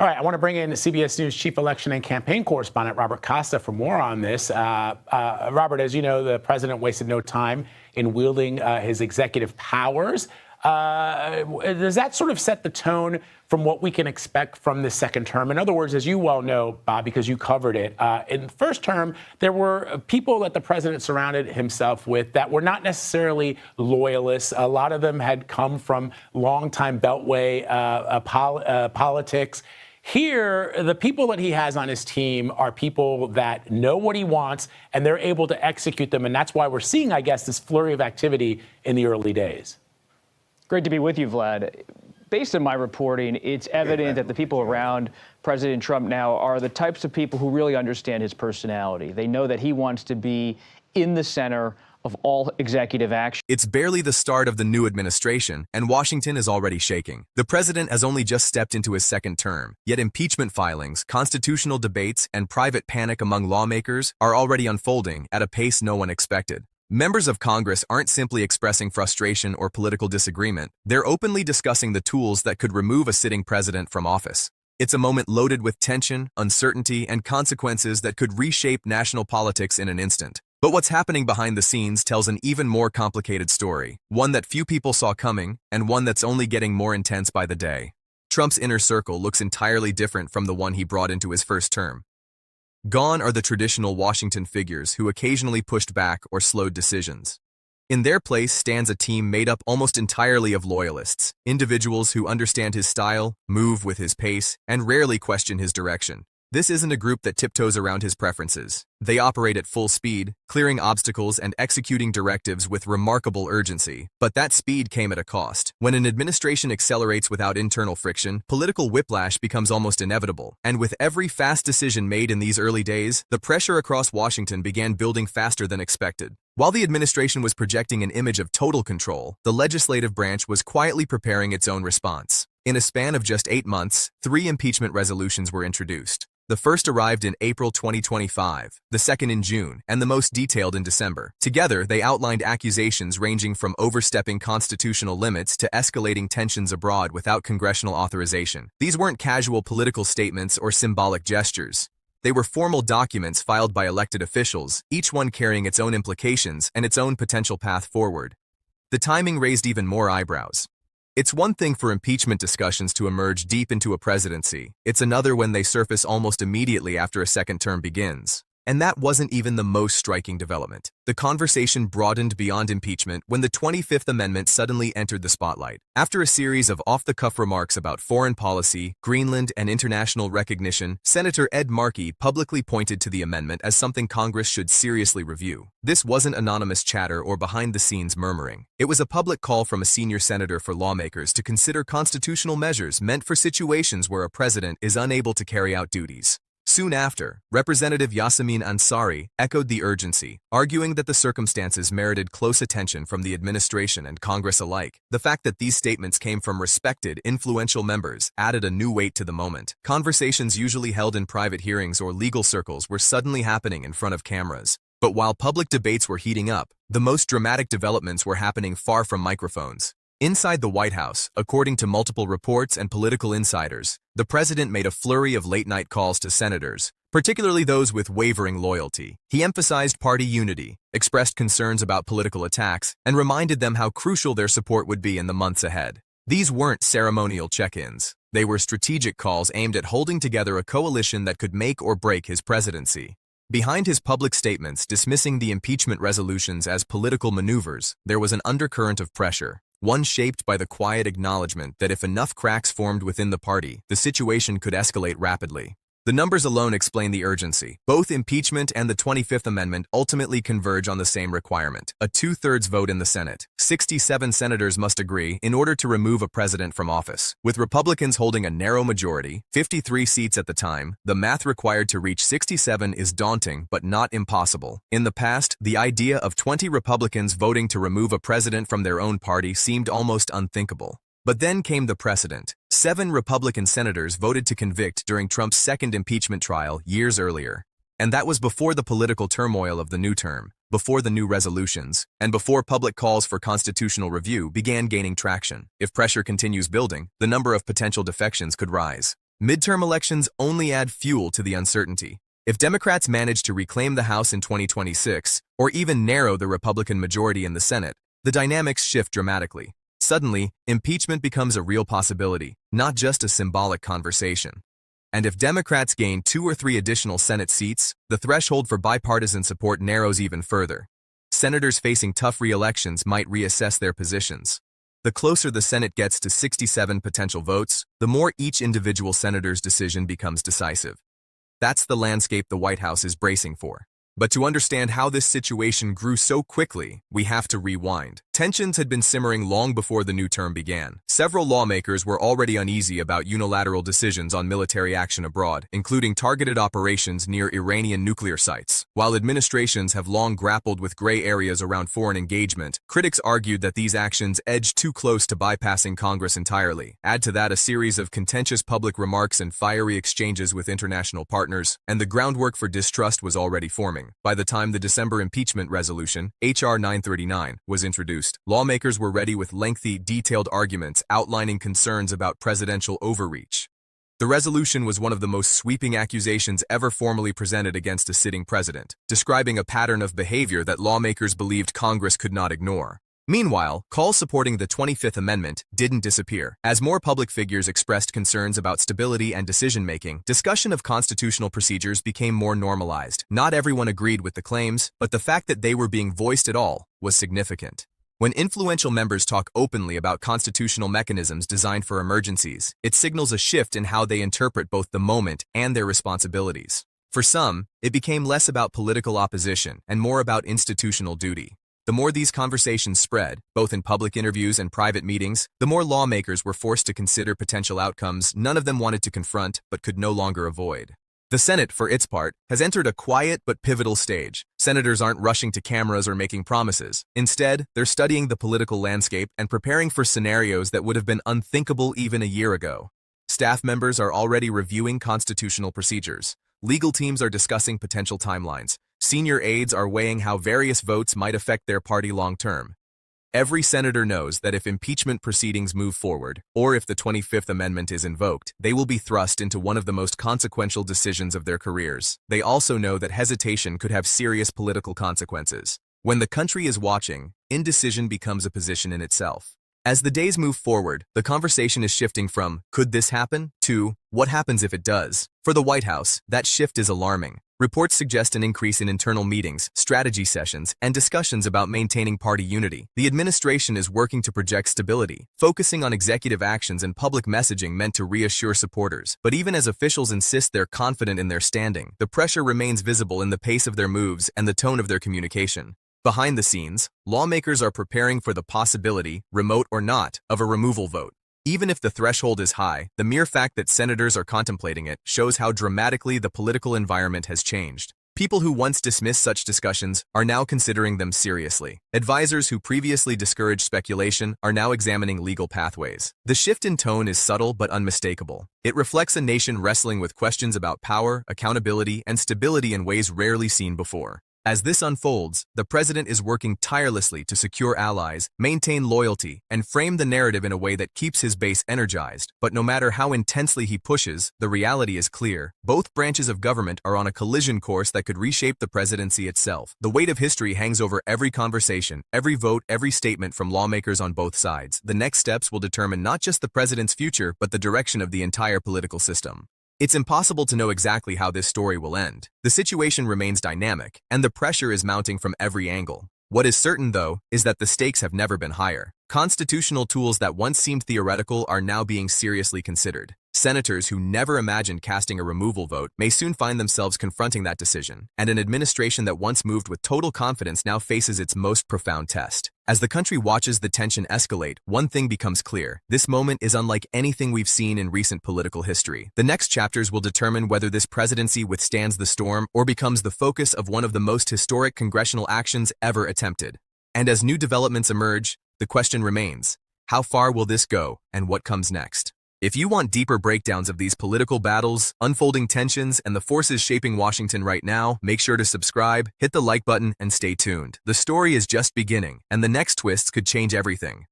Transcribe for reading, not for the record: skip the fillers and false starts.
All right, I want to bring in CBS News Chief Election and Campaign Correspondent Robert Costa for more on this. Robert, as you know, the president wasted no time in wielding his executive powers. Does that sort of set the tone from what we can expect from this second term? In other words, as you well know, Bob, because you covered it, in the first term, there were people that the president surrounded himself with that were not necessarily loyalists. A lot of them had come from longtime Beltway politics. Here, the people that he has on his team are people that know what he wants, and they're able to execute them. And that's why we're seeing, I guess, this flurry of activity in the early days. Great to be with you, Vlad. Based on my reporting, it's evident that the people around President Trump now are the types of people who really understand his personality. They know that he wants to be in the center of all executive action. It's barely the start of the new administration, and Washington is already shaking. The president has only just stepped into his second term, yet impeachment filings, constitutional debates, and private panic among lawmakers are already unfolding at a pace no one expected. Members of Congress aren't simply expressing frustration or political disagreement. They're openly discussing the tools that could remove a sitting president from office. It's a moment loaded with tension, uncertainty, and consequences that could reshape national politics in an instant. But what's happening behind the scenes tells an even more complicated story, one that few people saw coming, and one that's only getting more intense by the day. Trump's inner circle looks entirely different from the one he brought into his first term. Gone are the traditional Washington figures who occasionally pushed back or slowed decisions. In their place stands a team made up almost entirely of loyalists, individuals who understand his style, move with his pace, and rarely question his direction. This isn't a group that tiptoes around his preferences. They operate at full speed, clearing obstacles and executing directives with remarkable urgency. But that speed came at a cost. When an administration accelerates without internal friction, political whiplash becomes almost inevitable. And with every fast decision made in these early days, the pressure across Washington began building faster than expected. While the administration was projecting an image of total control, the legislative branch was quietly preparing its own response. In a span of just 8 months, 3 impeachment resolutions were introduced. The first arrived in April 2025, the second in June, and the most detailed in December. Together, they outlined accusations ranging from overstepping constitutional limits to escalating tensions abroad without congressional authorization. These weren't casual political statements or symbolic gestures. They were formal documents filed by elected officials, each one carrying its own implications and its own potential path forward. The timing raised even more eyebrows. It's one thing for impeachment discussions to emerge deep into a presidency. It's another when they surface almost immediately after a second term begins. And that wasn't even the most striking development. The conversation broadened beyond impeachment when the 25th Amendment suddenly entered the spotlight. After a series of off-the-cuff remarks about foreign policy, Greenland, and international recognition, Senator Ed Markey publicly pointed to the amendment as something Congress should seriously review. This wasn't anonymous chatter or behind-the-scenes murmuring. It was a public call from a senior senator for lawmakers to consider constitutional measures meant for situations where a president is unable to carry out duties. Soon after, Representative Yasamin Ansari echoed the urgency, arguing that the circumstances merited close attention from the administration and Congress alike. The fact that these statements came from respected, influential members added a new weight to the moment. Conversations usually held in private hearings or legal circles were suddenly happening in front of cameras. But while public debates were heating up, the most dramatic developments were happening far from microphones. Inside the White House, according to multiple reports and political insiders, the president made a flurry of late-night calls to senators, particularly those with wavering loyalty. He emphasized party unity, expressed concerns about political attacks, and reminded them how crucial their support would be in the months ahead. These weren't ceremonial check-ins. They were strategic calls aimed at holding together a coalition that could make or break his presidency. Behind his public statements dismissing the impeachment resolutions as political maneuvers, there was an undercurrent of pressure. One shaped by the quiet acknowledgement that if enough cracks formed within the party, the situation could escalate rapidly. The numbers alone explain the urgency. Both impeachment and the 25th Amendment ultimately converge on the same requirement: a 2/3 vote in the Senate. 67 senators must agree in order to remove a president from office. With Republicans holding a narrow majority, 53 seats at the time, the math required to reach 67 is daunting but not impossible. In the past, the idea of 20 Republicans voting to remove a president from their own party seemed almost unthinkable. But then came the precedent. 7 Republican senators voted to convict during Trump's second impeachment trial years earlier. And that was before the political turmoil of the new term, before the new resolutions, and before public calls for constitutional review began gaining traction. If pressure continues building, the number of potential defections could rise. Midterm elections only add fuel to the uncertainty. If Democrats manage to reclaim the House in 2026, or even narrow the Republican majority in the Senate, the dynamics shift dramatically. Suddenly, impeachment becomes a real possibility, not just a symbolic conversation. And if Democrats gain 2 or 3 additional Senate seats, the threshold for bipartisan support narrows even further. Senators facing tough re-elections might reassess their positions. The closer the Senate gets to 67 potential votes, the more each individual senator's decision becomes decisive. That's the landscape the White House is bracing for. But to understand how this situation grew so quickly, we have to rewind. Tensions had been simmering long before the new term began. Several lawmakers were already uneasy about unilateral decisions on military action abroad, including targeted operations near Iranian nuclear sites. While administrations have long grappled with gray areas around foreign engagement, critics argued that these actions edged too close to bypassing Congress entirely. Add to that a series of contentious public remarks and fiery exchanges with international partners, and the groundwork for distrust was already forming. By the time the December impeachment resolution, H.R. 939, was introduced, lawmakers were ready with lengthy, detailed arguments outlining concerns about presidential overreach. The resolution was one of the most sweeping accusations ever formally presented against a sitting president, describing a pattern of behavior that lawmakers believed Congress could not ignore. Meanwhile, calls supporting the 25th Amendment didn't disappear. As more public figures expressed concerns about stability and decision-making, discussion of constitutional procedures became more normalized. Not everyone agreed with the claims, but the fact that they were being voiced at all was significant. When influential members talk openly about constitutional mechanisms designed for emergencies, it signals a shift in how they interpret both the moment and their responsibilities. For some, it became less about political opposition and more about institutional duty. The more these conversations spread, both in public interviews and private meetings, the more lawmakers were forced to consider potential outcomes none of them wanted to confront but could no longer avoid. The Senate, for its part, has entered a quiet but pivotal stage. Senators aren't rushing to cameras or making promises. Instead, they're studying the political landscape and preparing for scenarios that would have been unthinkable even a year ago. Staff members are already reviewing constitutional procedures. Legal teams are discussing potential timelines. Senior aides are weighing how various votes might affect their party long-term. Every senator knows that if impeachment proceedings move forward, or if the 25th Amendment is invoked, they will be thrust into one of the most consequential decisions of their careers. They also know that hesitation could have serious political consequences. When the country is watching, indecision becomes a position in itself. As the days move forward, the conversation is shifting from, "Could this happen?" to, "What happens if it does?" For the White House, that shift is alarming. Reports suggest an increase in internal meetings, strategy sessions, and discussions about maintaining party unity. The administration is working to project stability, focusing on executive actions and public messaging meant to reassure supporters. But even as officials insist they're confident in their standing, the pressure remains visible in the pace of their moves and the tone of their communication. Behind the scenes, lawmakers are preparing for the possibility, remote or not, of a removal vote. Even if the threshold is high, the mere fact that senators are contemplating it shows how dramatically the political environment has changed. People who once dismissed such discussions are now considering them seriously. Advisors who previously discouraged speculation are now examining legal pathways. The shift in tone is subtle but unmistakable. It reflects a nation wrestling with questions about power, accountability, and stability in ways rarely seen before. As this unfolds, the president is working tirelessly to secure allies, maintain loyalty, and frame the narrative in a way that keeps his base energized. But no matter how intensely he pushes, the reality is clear. Both branches of government are on a collision course that could reshape the presidency itself. The weight of history hangs over every conversation, every vote, every statement from lawmakers on both sides. The next steps will determine not just the president's future, but the direction of the entire political system. It's impossible to know exactly how this story will end. The situation remains dynamic, and the pressure is mounting from every angle. What is certain, though, is that the stakes have never been higher. Constitutional tools that once seemed theoretical are now being seriously considered. Senators who never imagined casting a removal vote may soon find themselves confronting that decision, and an administration that once moved with total confidence now faces its most profound test. As the country watches the tension escalate, one thing becomes clear. This moment is unlike anything we've seen in recent political history. The next chapters will determine whether this presidency withstands the storm or becomes the focus of one of the most historic congressional actions ever attempted. And as new developments emerge, the question remains, how far will this go, and what comes next? If you want deeper breakdowns of these political battles, unfolding tensions, and the forces shaping Washington right now, make sure to subscribe, hit the like button, and stay tuned. The story is just beginning, and the next twists could change everything.